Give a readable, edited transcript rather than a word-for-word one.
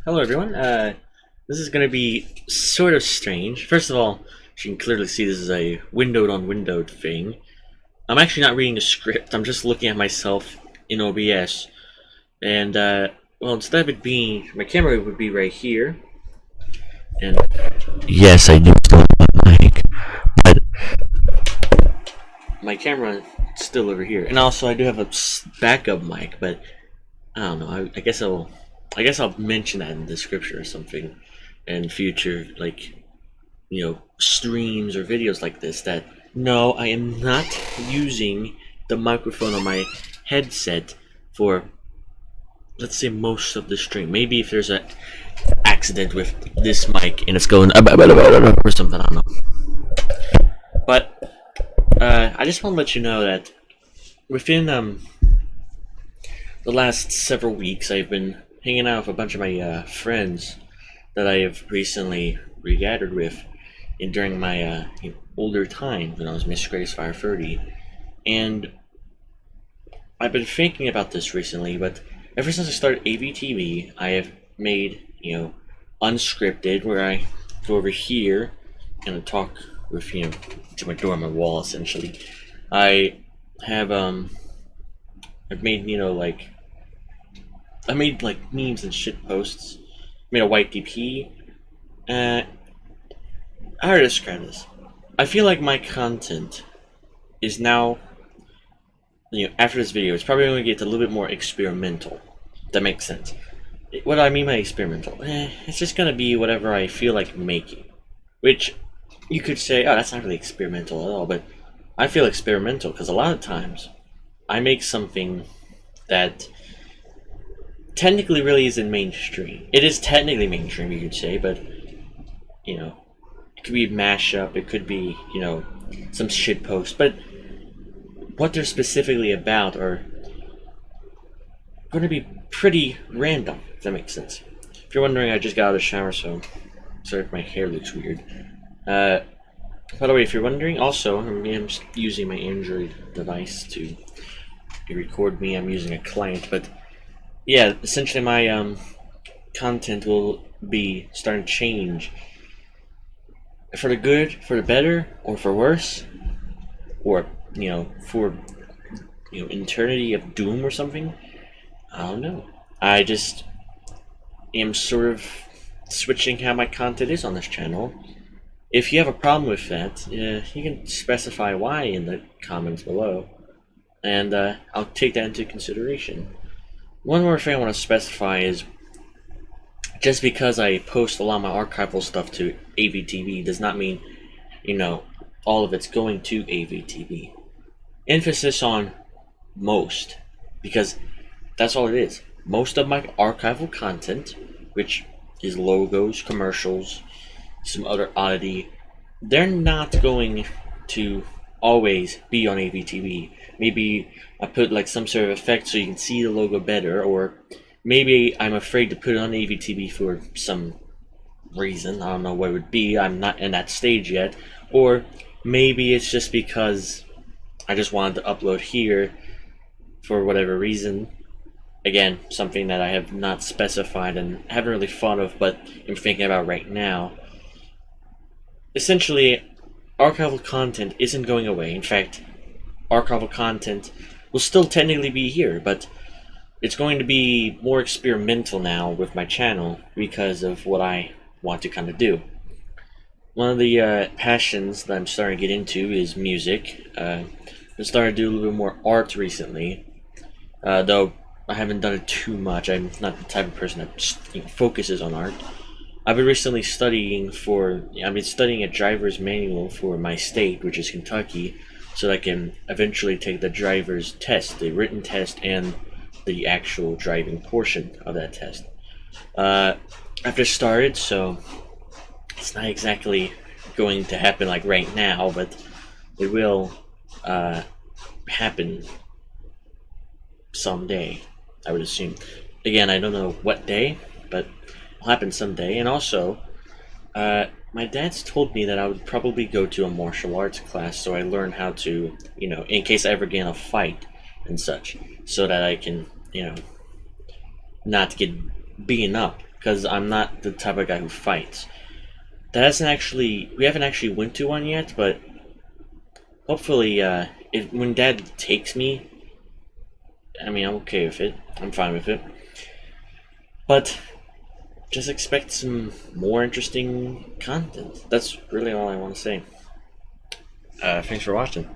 Hello, everyone. This is going to be sort of strange. First of all, as you can clearly see, this is a windowed on windowed thing. I'm actually not reading the script. I'm just looking at myself in OBS, and well, instead of it being my camera would be right here, and yes, I do still have my mic, but my camera is still over here, and also I do have a backup mic, but I don't know. I guess I'll mention that in the description or something in future, like streams or videos like this. That no, I am not using the microphone on my headset for, let's say, most of the stream. Maybe if there's an accident with this mic and it's going or something, I don't know. But I just want to let you know that within the last several weeks, I've been hanging out with a bunch of my friends that I have recently regathered with during my older time when I was Miss Grace Fire 30. And I've been thinking about this recently, but ever since I started AVTV, I have made, unscripted, where I go over here and talk with, to my door, my wall, essentially. I have, I've made, I made like memes and shit posts. Made a white DP. How to describe this? I feel like my content is now, after this video, it's probably going to get a little bit more experimental. If that makes sense. What do I mean by experimental? It's just going to be whatever I feel like making. Which, you could say, oh, that's not really experimental at all, but I feel experimental because a lot of times I make something that technically really isn't mainstream. It is technically mainstream, you could say, but it could be a mashup, it could be, some shit post, but what they're specifically about are going to be pretty random, if that makes sense. If you're wondering, I just got out of the shower, so sorry if my hair looks weird. By the way, if you're wondering, also, I'm using my Android device to record me. I'm using a client, but yeah, essentially my content will be starting to change for the good, for the better, or for worse, or for eternity of doom or something. I don't know. I just am sort of switching how my content is on this channel. If you have a problem with that, you can specify why in the comments below, and I'll take that into consideration. One more thing I want to specify is, just because I post a lot of my archival stuff to AVTV does not mean, all of it's going to AVTV. Emphasis on most, because that's all it is. Most of my archival content, which is logos, commercials, some other oddity, they're not going to always be on AVTV. Maybe I put like some sort of effect so you can see the logo better, or maybe I'm afraid to put it on AVTV for some reason. I don't know what it would be. I'm not in that stage yet. Or maybe it's just because I just wanted to upload here for whatever reason. Again, something that I have not specified and haven't really thought of, but I'm thinking about right now. Essentially, archival content isn't going away. In fact, archival content will still technically be here, but it's going to be more experimental now with my channel because of what I want to kind of do. One of the passions that I'm starting to get into is music. I'm starting to do a little bit more art recently, though I haven't done it too much. I'm not the type of person that focuses on art. I've been recently studying a driver's manual for my state, which is Kentucky, so that I can eventually take the driver's test, the written test, and the actual driving portion of that test. I've just started, so it's not exactly going to happen like right now, but it will happen someday, I would assume. Again, I don't know what day, but it'll happen someday. And also, my dad's told me that I would probably go to a martial arts class so I learn how to, in case I ever get in a fight and such, so that I can, not get beaten up because I'm not the type of guy who fights. We haven't actually went to one yet, but hopefully, when Dad takes me, I mean, I'm okay with it. I'm fine with it. But just expect some more interesting content. That's really all I want to say. Thanks for watching.